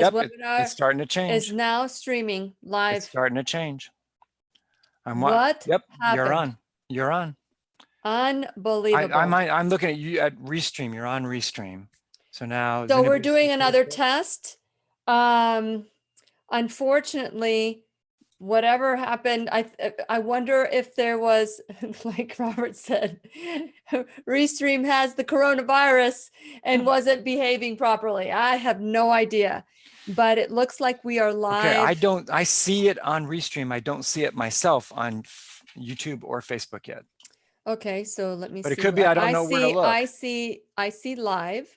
This Yep, webinar it's starting to is change. now streaming live. It's starting to change. What Yep, happened? you're on. You're on. Unbelievable. I'm looking at you at Restream. You're on Restream. So now, So we're doing another test. Unfortunately, whatever happened, I wonder if there was, like Robert said, Restream has the coronavirus and wasn't behaving properly. I have no idea, but it looks like we are live. Okay, I see it on Restream. I don't see it myself on YouTube or Facebook yet. Okay, so let me see. But it could be I don't know where to look. I see live.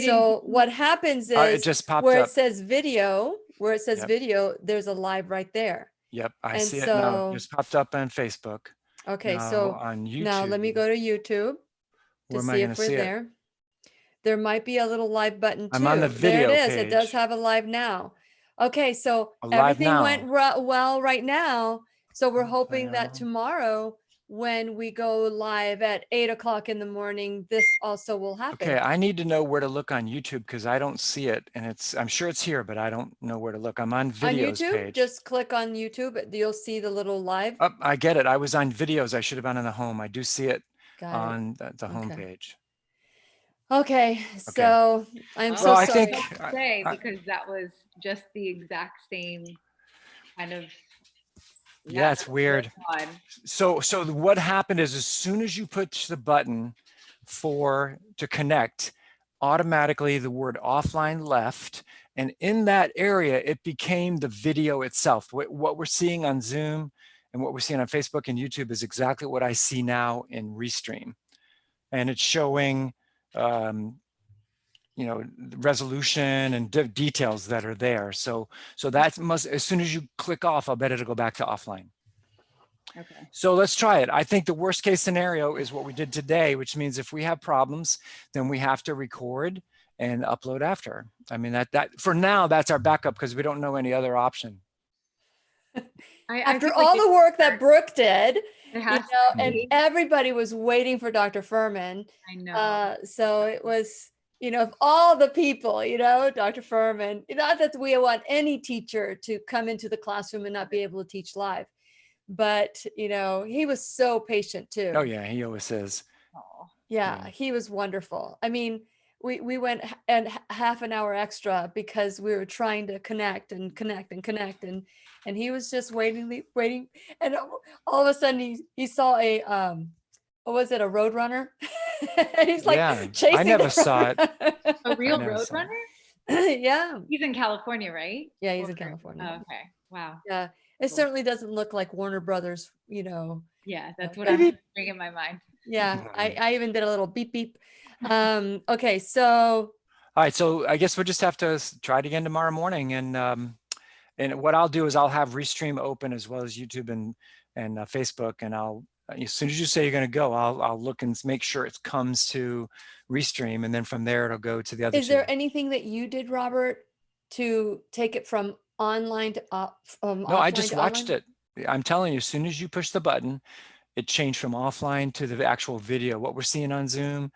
So what happens is it just popped where up. it says video, video, there's a live right there. Yep, I And see it now. It just popped up on Facebook. Okay, Now, so on YouTube, now let me go to YouTube to see if we're there. There might be a little live button too. I'm on the video There it is. page. It does have a live now. Okay, so Live everything now. went well right now. So we're hoping that tomorrow, when we go live at 8 o'clock in the morning, this also will happen. Okay, I need to know where to look on YouTube because I don't see it, and I'm sure it's here, but I don't know where to look. I'm on videos YouTube, page. just click on YouTube. You'll see the little live. Oh, I get it. I was on videos. I should have been on the home. I do see it on the home Okay. page. Okay, so I'm so sorry. I think because that was just the exact same kind of. Yeah, it's weird. So what happened is as soon as you push the button to connect, automatically the word offline left, and in that area it became the video itself. What we're seeing on Zoom and what we're seeing on Facebook and YouTube is exactly what I see now in Restream, and it's showing you know, resolution and details that are there. So that must, as soon as you click off, I'll bet it'll go back to offline. Okay. So let's try it. I think the worst case scenario is what we did today, which means if we have problems, then we have to record and upload after. I mean, that for now, that's our backup because we don't know any other option. After all the work that Brooke did, and everybody was waiting for Dr. Furman. I know. So it was, of all the people, Dr. Furman, not that we want any teacher to come into the classroom and not be able to teach live, but, he was so patient too. Oh yeah, he always is. Yeah, he was wonderful. I mean, we went and half an hour extra because we were trying to connect and he was just waiting, and all of a sudden he saw a what was it, a roadrunner? And he's like chasing. I never saw it. A real roadrunner? Yeah. He's in California, right? Yeah, he's in California. Oh, okay. Wow. Yeah. It certainly doesn't look like Warner Brothers, Yeah, that's what I'm thinking in my mind. Yeah, I even did a little beep beep. Okay, so. All right, so I guess we'll just have to try it again tomorrow morning, and what I'll do is I'll have Restream open as well as YouTube and Facebook, and as soon as you say you're going to go, I'll look and make sure it comes to Restream, and then from there it'll go to the other. Is there anything that you did, Robert, to take it from online to No, I just watched it. I'm telling you, as soon as you push the button, it changed from offline to the actual video. What we're seeing on Zoom,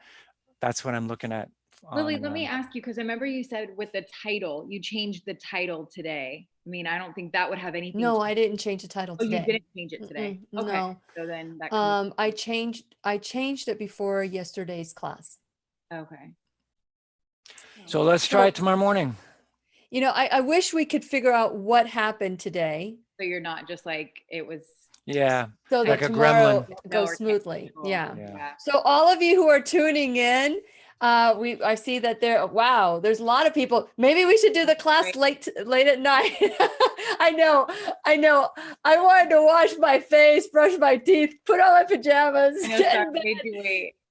that's what I'm looking at. Lily, let me ask you, because I remember you said with the title, you changed the title today. I mean, I don't think that would have anything. No, I didn't change the title today. Oh, you didn't change it today? Okay. No. So then that I changed it before yesterday's class. Okay. So let's try it tomorrow morning. I wish we could figure out what happened today. So you're not just like it was. Yeah. So like that a tomorrow gremlin goes smoothly. Yeah. Yeah. So all of you who are tuning in, I see that there's a lot of people. Maybe we should do the class late at night. I know. I wanted to wash my face, brush my teeth, put on my pajamas,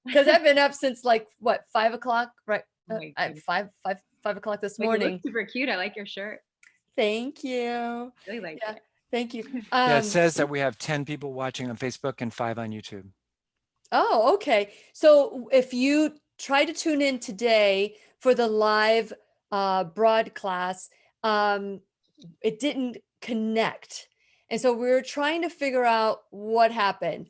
because I've been up since 5 o'clock, right? At 5 o'clock this morning. You look super cute. I like your shirt. Thank you. Really like it. Thank you. Yeah, it says that we have 10 people watching on Facebook and 5 on YouTube. Oh, okay. So if you try to tune in today for the live broadcast, it didn't connect. And so we're trying to figure out what happened.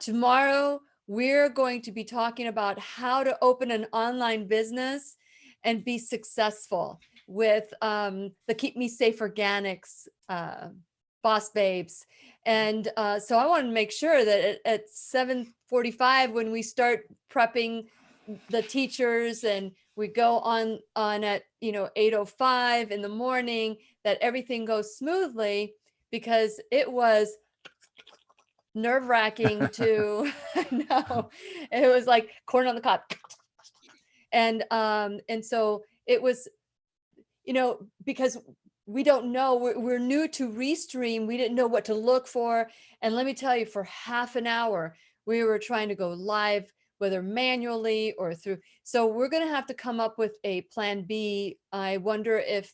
Tomorrow, we're going to be talking about how to open an online business and be successful. with the Keep Me Safe Organics Boss Babes. And so I want to make sure that at 7:45, when we start prepping the teachers and we go on at 8:05 in the morning, that everything goes smoothly, because it was nerve-wracking to I know, it was like corn on the cob. And so it was, because we don't know, we're new to Restream. We didn't know what to look for. And let me tell you, for half an hour, we were trying to go live, whether manually or through. So we're going to have to come up with a plan B. I wonder if,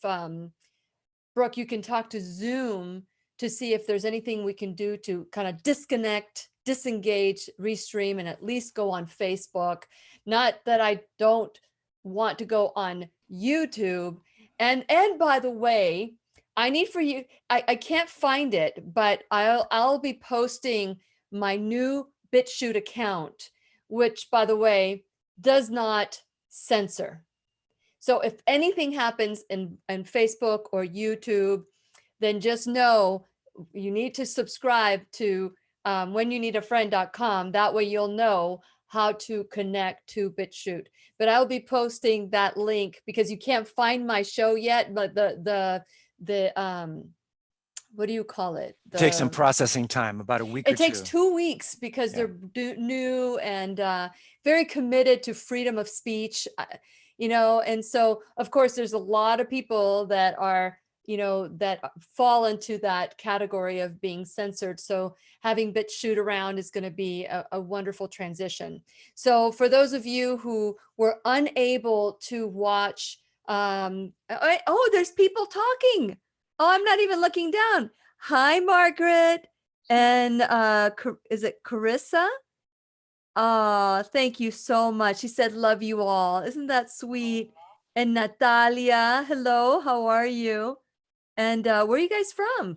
Brooke, you can talk to Zoom to see if there's anything we can do to kind of disengage Restream, and at least go on Facebook. Not that I don't want to go on YouTube. And by the way, I need for you, I can't find it, but I'll be posting my new BitChute account, which, by the way, does not censor. So if anything happens in Facebook or YouTube, then just know you need to subscribe to whenyouneedafriend.com. That way you'll know how to connect to BitChute. But I'll be posting that link, because you can't find my show yet, but the what do you call it? Takes some processing time, about a week or two. It takes 2 weeks, because they're new and very committed to freedom of speech, and so of course there's a lot of people that are, that fall into that category of being censored. So having BitChute around is going to be a wonderful transition. So for those of you who were unable to watch, oh, there's people talking. Oh, I'm not even looking down. Hi, Margaret. And is it Carissa? Thank you so much. She said, love you all. Isn't that sweet? And Natalia, hello, how are you? And where are you guys from?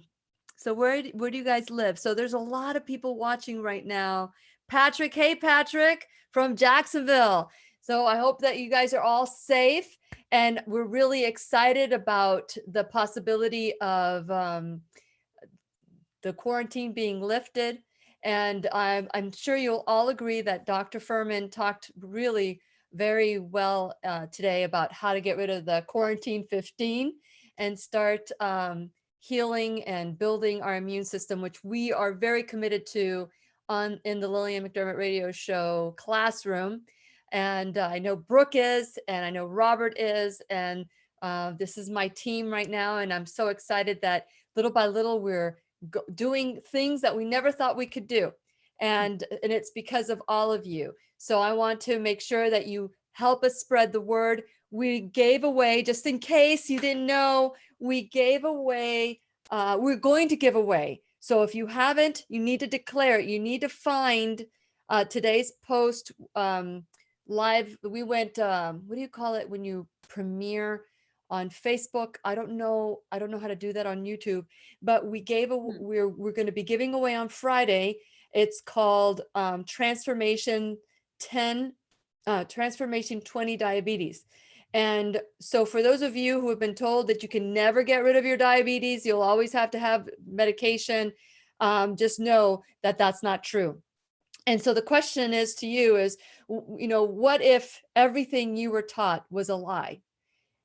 So where do you guys live? So there's a lot of people watching right now. Patrick, hey, Patrick from Jacksonville. So I hope that you guys are all safe. And we're really excited about the possibility of the quarantine being lifted. And I'm sure you'll all agree that Dr. Furman talked really very well today about how to get rid of the quarantine 15 and start healing and building our immune system, which we are very committed to in the Lillian McDermott Radio Show classroom. And I know Brooke is, and I know Robert is, and this is my team right now. And I'm so excited that little by little we're doing things that we never thought we could do. And it's because of all of you. So I want to make sure that you help us spread the word. We gave away, just in case you didn't know, we gave away, we're going to give away. So if you haven't, you need to declare it. You need to find today's post live. We went, what do you call it when you premiere on Facebook? I don't know how to do that on YouTube, but we gave we're going to be giving away on Friday. It's called Transformation 20 Diabetes. And so for those of you who have been told that you can never get rid of your diabetes, you'll always have to have medication, just know that that's not true. And so the question is to you is, what if everything you were taught was a lie?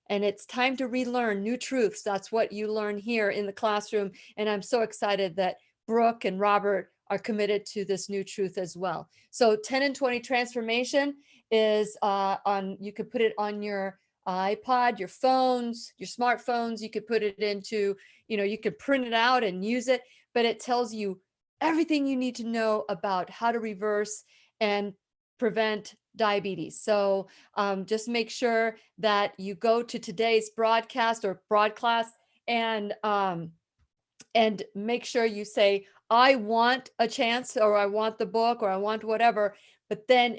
And it's time to relearn new truths. That's what you learn here in the classroom. And I'm so excited that Brooke and Robert are committed to this new truth as well. So 10 and 20 transformation is you could put it on your iPod, your phones, your smartphones. You could put it into, you could print it out and use it, but it tells you everything you need to know about how to reverse and prevent diabetes. So just make sure that you go to today's broadcast or broadcast and make sure you say, I want a chance, or I want the book, or I want whatever. But then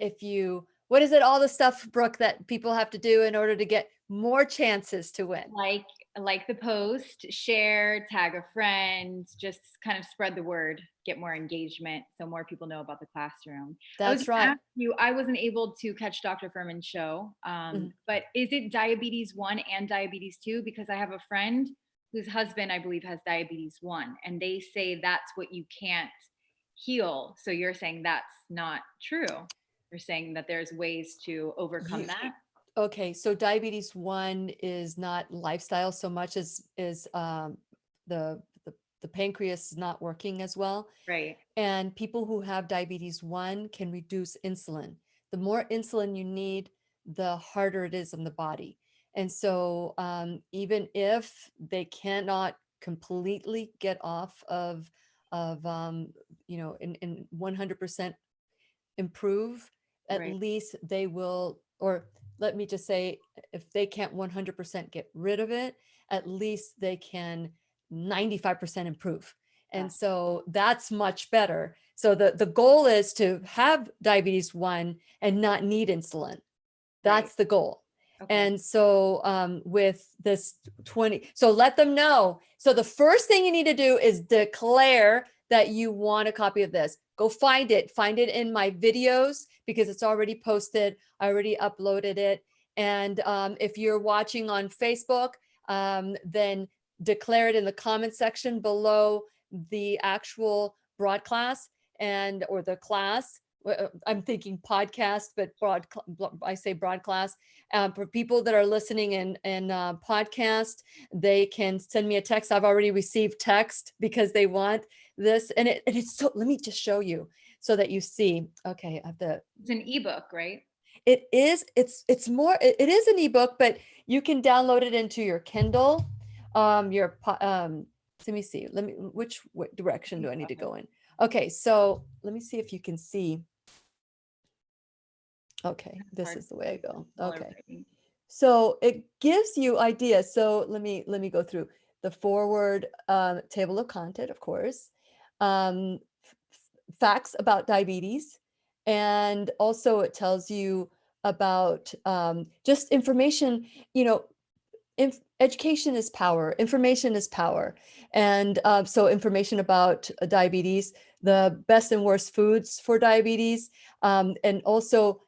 what is it, all the stuff, Brooke, that people have to do in order to get more chances to win? Like like the post, share, tag a friend, just kind of spread the word, get more engagement so more people know about the classroom. That's right. I wasn't able to catch Dr. Furman's show, but is it diabetes 1 and diabetes 2? Because I have a friend whose husband, I believe, has diabetes 1, and they say that's what you can't heal. So you're saying that's not true. You're saying that there's ways to overcome that. Okay, so diabetes 1 is not lifestyle so much as the pancreas is not working as well. Right. And people who have diabetes 1 can reduce insulin. The more insulin you need, the harder it is on the body. And so even if they cannot completely get off of in 100% improve, at Right. least they will, or let me just say, if they can't 100% get rid of it, at least they can 95% improve. And so that's much better. So the goal is to have diabetes 1 and not need insulin. That's the goal. Okay. And so with this 20, so let them know. So the first thing you need to do is declare that you want a copy of this. Go find it in my videos because it's already posted. I already uploaded it. And if you're watching on Facebook, then declare it in the comment section below the actual broad class or the class. I'm thinking podcast, but I say broad class. For people that are listening in podcast, they can send me a text. I've already received text because they want this, and it's so. Let me just show you so that you see. Okay, I have the. It's an ebook, right? It is. It's more. It is an ebook, but you can download it into your Kindle. Let me see. Which direction do I need to go in? Okay, so let me see if you can see. Okay, this is the way I go. Okay. So it gives you ideas. So let me go through the forward table of content, of course, facts about diabetes, and also it tells you about just information. Education is power. Information is power. And so information about diabetes, the best and worst foods for diabetes, and also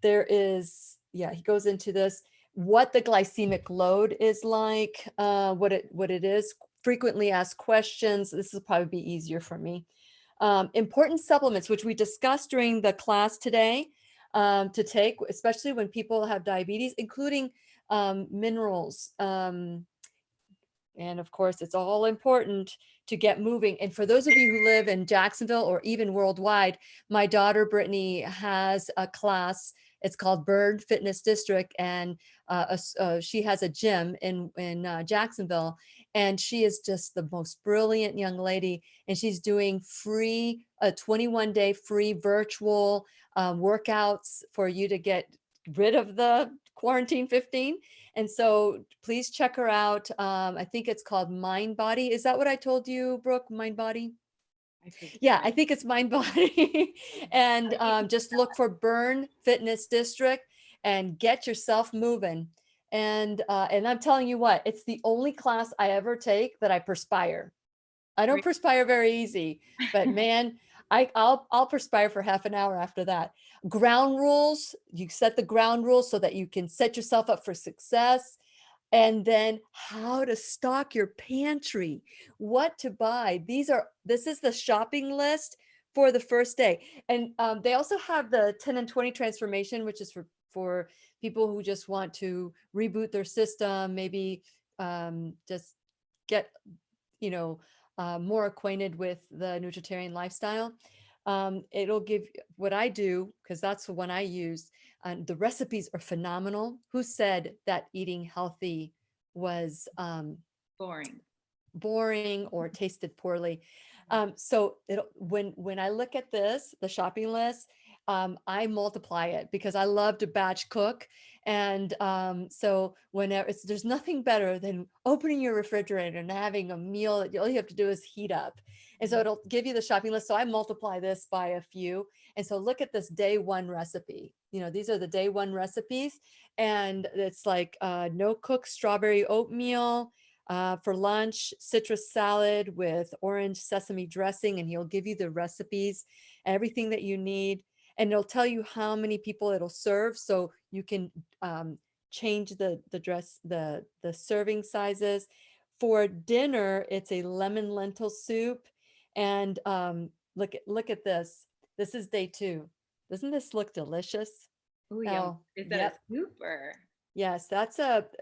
there is, he goes into this, what the glycemic load is like, what it is, frequently asked questions. This will probably be easier for me. Important supplements, which we discussed during the class today, to take, especially when people have diabetes, including minerals. And of course, it's all important to get moving. And for those of you who live in Jacksonville or even worldwide, my daughter, Brittany, has a class. It's called Bird Fitness District. And she has a gym in Jacksonville. And she is just the most brilliant young lady. And she's doing free, 21-day free virtual workouts for you to get rid of the quarantine 15. And so please check her out. I think it's called Mind Body. Is that what I told you, Brooke? Mind Body? Yeah, I think it's Mind Body. And just look for Burn Fitness District and get yourself moving. And I'm telling you what, it's the only class I ever take that I perspire. I don't perspire very easy, but man, I'll perspire for half an hour after that. Ground rules, you set the ground rules so that you can set yourself up for success. And then how to stock your pantry, what to buy. This is the shopping list for the first day. And they also have the 10 and 20 transformation, which is for people who just want to reboot their system, maybe just get, more acquainted with the nutritarian lifestyle. It'll give what I do, because that's the one I use. The recipes are phenomenal. Who said that eating healthy was boring or tasted poorly? So when I look at this, the shopping list, I multiply it because I love to batch cook. And so whenever there's nothing better than opening your refrigerator and having a meal that all you have to do is heat up. And so it'll give you the shopping list. So I multiply this by a few. And so look at this day one recipe. You know, these are the day one recipes. And it's like no cook strawberry oatmeal for lunch, citrus salad with orange sesame dressing. And he'll give you the recipes, everything that you need. And it'll tell you how many people it'll serve. So you can change the serving sizes. For dinner, it's a lemon lentil soup. And look at this. This is day 2. Doesn't this look delicious? Oh, yeah. Is that a soup or? Yes,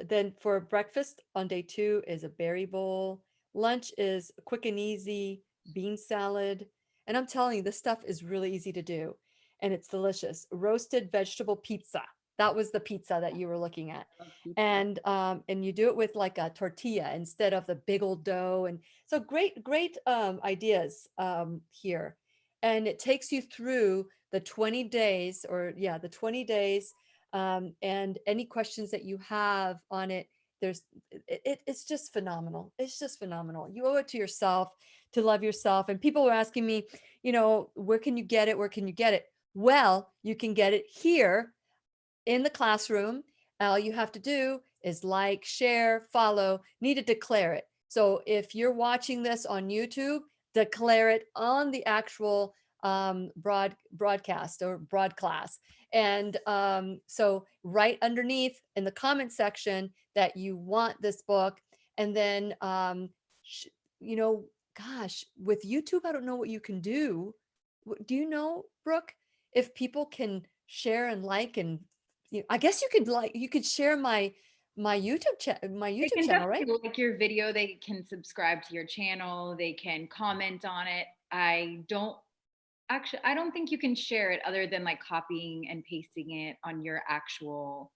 then for breakfast on day 2 is a berry bowl. Lunch is quick and easy bean salad. And I'm telling you, this stuff is really easy to do. And it's delicious. Roasted vegetable pizza. That was the pizza that you were looking at. And you do it with like a tortilla instead of the big old dough. And so great ideas here. And it takes you through the 20 days the 20 days. And any questions that you have on it, it's just phenomenal. It's just phenomenal. You owe it to yourself to love yourself. And people were asking me, you know, where can you get it? Where can you get it? Well, you can get it here in the classroom. All you have to do is like, share, follow, need to declare it. So if you're watching this on YouTube, declare it on the actual broadcast or broad class. And so right underneath in the comment section that you want this book. And then, you know, gosh, with YouTube, I don't know what you can do. Do you know, Brooke, if people can share and like, and I guess you could share my YouTube channel, right? Like your video, they can subscribe to your channel, they can comment on it. I don't think you can share it other than like copying and pasting it on your actual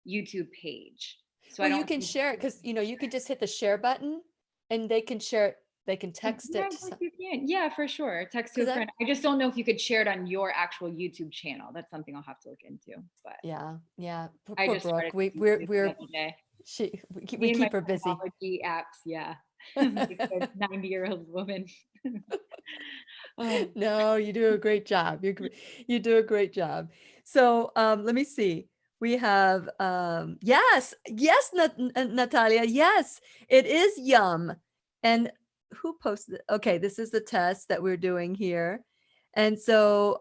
YouTube page. So well, you can share it because you could just hit the share button and they can share it. They can text it. You can. Yeah, for sure. Text to a friend. I just don't know if you could share it on your actual YouTube channel. That's something I'll have to look into. But yeah. I just Brooke. We keep her busy. Apps, yeah. Like a 90-year-old woman. No, you do a great job. You do a great job. So let me see. We have yes, Natalia. Yes, it is yum. And who posted it? Okay, this is the test that we're doing here. And so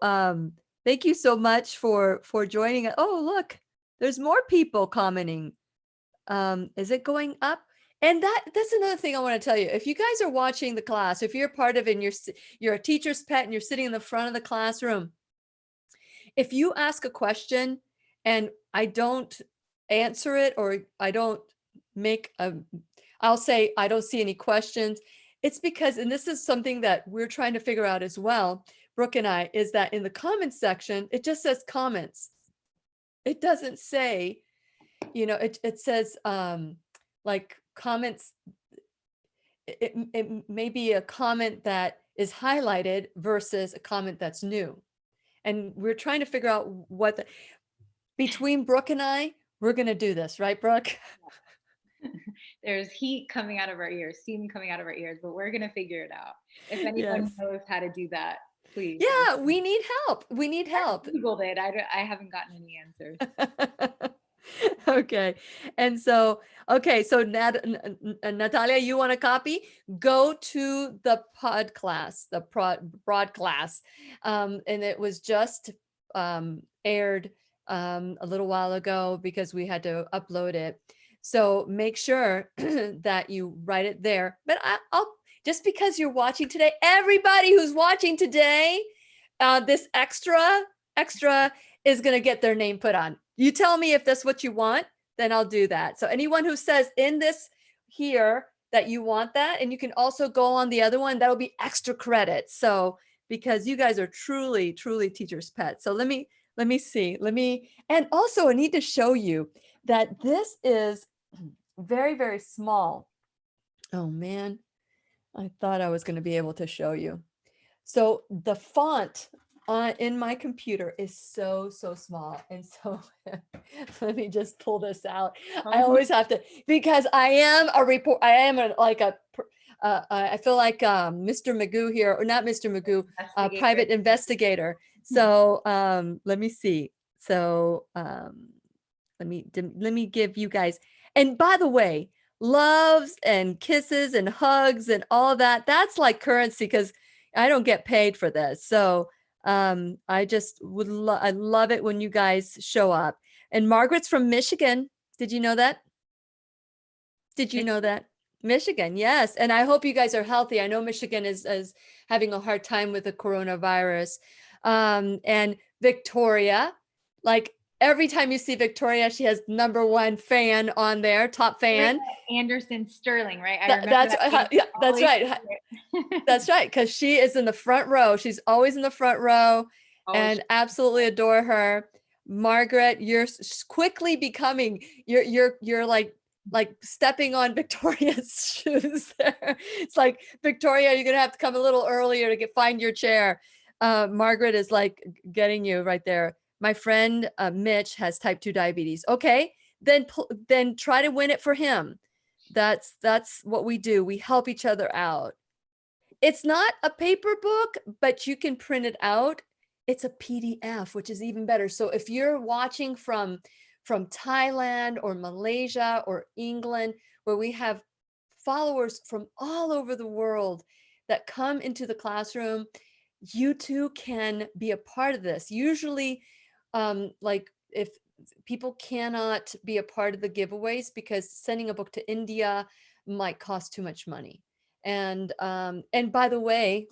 thank you so much for joining us. Oh, look, there's more people commenting. Is it going up? And that's another thing I want to tell you. If you guys are watching the class, if you're part of it and you're a teacher's pet and you're sitting in the front of the classroom, if you ask a question and I don't answer it, or I don't I'll say, I don't see any questions. It's because, and this is something that we're trying to figure out as well, Brooke and I, is that in the comments section, it just says comments. It doesn't say, it says like comments. It may be a comment that is highlighted versus a comment that's new. And we're trying to figure out between Brooke and I, we're going to do this, right, Brooke? There's heat coming out of our ears, steam coming out of our ears, but we're going to figure it out. If anyone knows how to do that, please. Yeah, we need help. We need help. I Googled it. I haven't gotten any answers. Okay. And so, Natalia, you want a copy? Go to the pod class, the broad class. And it was just aired a little while ago because we had to upload it. So make sure that you write it there. But I'll just because you're watching today, everybody who's watching today, this extra is going to get their name put on. You tell me if that's what you want, then I'll do that. So anyone who says in this here that you want that, and you can also go on the other one, that'll be extra credit. So because you guys are truly teachers' pets. So let me see. And also I need to show you that this is very, very small. Oh man, I thought I was going to be able to show you. So the font in my computer is so small. And so let me just pull this out. I always have to, because I am a report. I am I feel like Mr. Magoo here, or not Mr. Magoo, private investigator. So let me see. So let me give you guys, and by the way, loves and kisses and hugs and all that, that's like currency, because I don't get paid for this. So I just I love it when you guys show up. And Margaret's from Michigan. Did you know that? Did you know that? Michigan, yes. And I hope you guys are healthy. I know Michigan is having a hard time with the coronavirus. And Victoria, like every time you see Victoria, she has #1 fan on there, top fan. Anderson Sterling, right? I remember That's that. yeah, that's right. That's right, because she is in the front row. She's always in the front row, and absolutely adore her. Margaret, you're quickly becoming, you're like stepping on Victoria's shoes there. It's like, Victoria, you're gonna have to come a little earlier to find your chair. Margaret is like getting you right there. My friend Mitch has type 2 diabetes. Okay, then try to win it for him. That's what we do. We help each other out. It's not a paper book, but you can print it out. It's a PDF, which is even better. So if you're watching from Thailand or Malaysia or England, where we have followers from all over the world that come into the classroom, you too can be a part of this. Usually, like if people cannot be a part of the giveaways because sending a book to India might cost too much money. And by the way,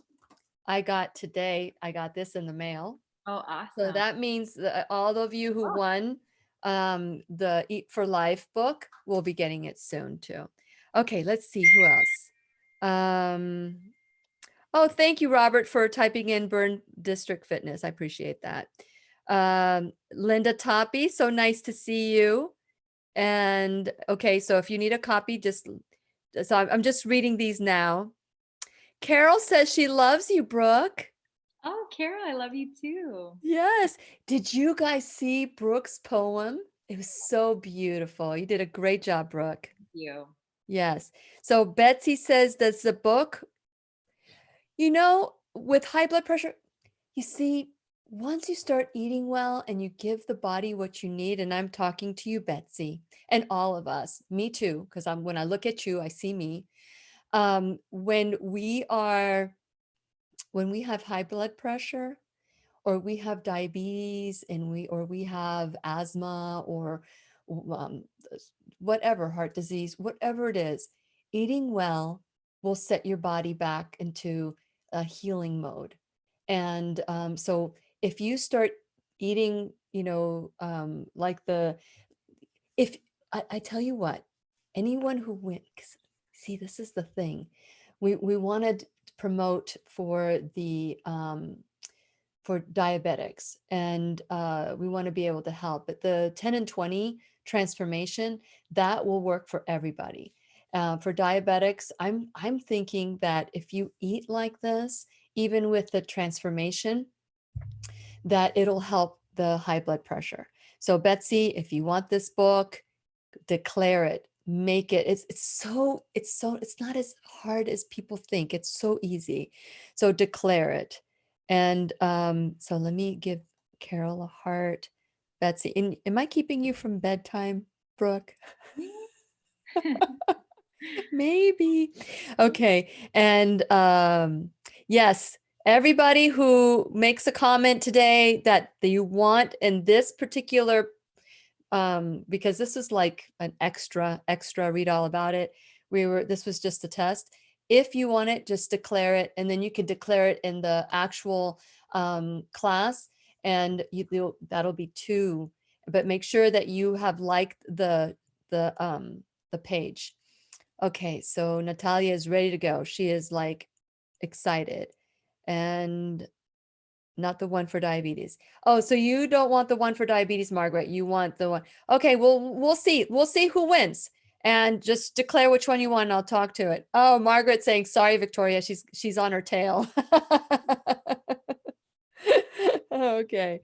I got this in the mail. Oh, awesome. So that means that all of you who won the Eat for Life book will be getting it soon too. Okay, let's see who else. Oh, thank you, Robert, for typing in Burn District Fitness. I appreciate that. Linda Toppy, so nice to see you. And okay, so if you need a copy, so I'm just reading these now. Carol says she loves you, Brooke. Oh, Carol, I love you too. Yes. Did you guys see Brooke's poem? It was so beautiful. You did a great job, Brooke. Thank you. Yes. So Betsy says, does the book, with high blood pressure, you see, once you start eating well and you give the body what you need, and I'm talking to you, Betsy, and all of us, me too, because when I look at you, I see me. When we have high blood pressure, or we have diabetes, and we have asthma, or whatever, heart disease, whatever it is, eating well will set your body back into a healing mode. And so if you start eating, if I tell you what, anyone who went, see, this is the thing, we wanted to promote for the for diabetics, and we want to be able to help. But the 10 and 20 transformation, that will work for everybody. For diabetics, I'm thinking that if you eat like this, even with the transformation, that it'll help the high blood pressure. So Betsy, if you want this book, declare it, make it. It's not as hard as people think. It's so easy. So declare it. And so let me give Carol a heart. Betsy, am I keeping you from bedtime, Brooke? Maybe. Okay. And yes, everybody who makes a comment today that you want in this particular, because this is like an extra read all about it. This was just a test. If you want it, just declare it, and then you can declare it in the actual class, and that'll be 2. But make sure that you have liked the page. Okay, so Natalia is ready to go. She is like excited, and not the one for diabetes. Oh, so you don't want the one for diabetes, Margaret. You want the one. Okay, well, we'll see. We'll see who wins. And just declare which one you want, and I'll talk to it. Oh, Margaret's saying, sorry, Victoria, she's on her tail. Okay.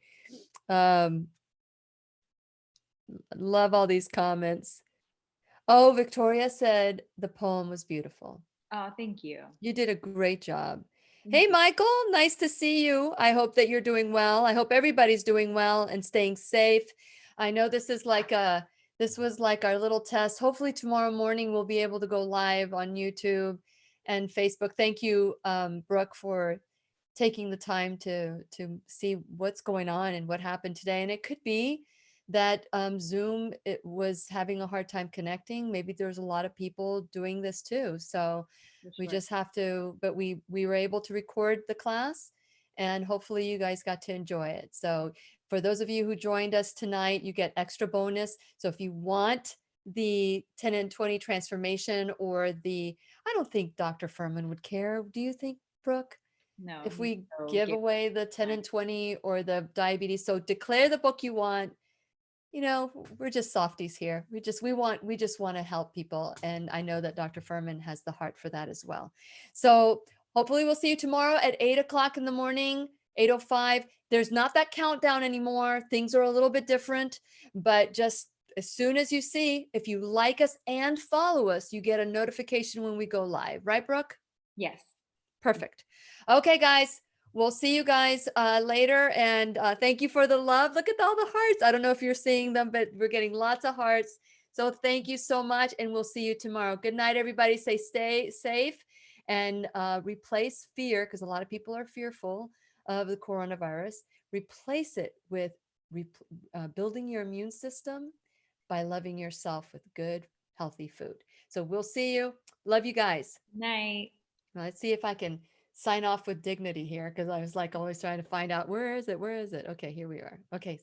Love all these comments. Oh, Victoria said the poem was beautiful. Oh, thank you. You did a great job. Thank Hey, you. Michael, nice to see you. I hope that you're doing well. I hope everybody's doing well and staying safe. I know this was like our little test. Hopefully tomorrow morning we'll be able to go live on YouTube and Facebook. Thank you, Brooke, for taking the time to see what's going on and what happened today. And it could be that Zoom it was having a hard time connecting. Maybe there's a lot of people doing this too. So we just have to, but we were able to record the class and hopefully you guys got to enjoy it. So for those of you who joined us tonight, you get extra bonus. So if you want the 10 and 20 transformation or I don't think Dr. Furman would care. Do you think, Brooke? No. If we so give good. away the 10 and 20 or the diabetes, so declare the book you want. You know, we're just softies here. We just want to help people. And I know that Dr. Furman has the heart for that as well. So hopefully we'll see you tomorrow at 8:00 in the morning, 8:05. There's not that countdown anymore. Things are a little bit different, but just as soon as you see, if you like us and follow us, you get a notification when we go live. Right, Brooke? Yes. Perfect. Okay, guys. We'll see you guys later. And thank you for the love. Look at all the hearts. I don't know if you're seeing them, but we're getting lots of hearts. So thank you so much. And we'll see you tomorrow. Good night, everybody. Stay safe and replace fear, because a lot of people are fearful of the coronavirus. Replace it with building your immune system by loving yourself with good, healthy food. So we'll see you. Love you guys. Night. Let's see if I can sign off with dignity here, because I was like always trying to find out where is it? Okay, here we are. Okay. See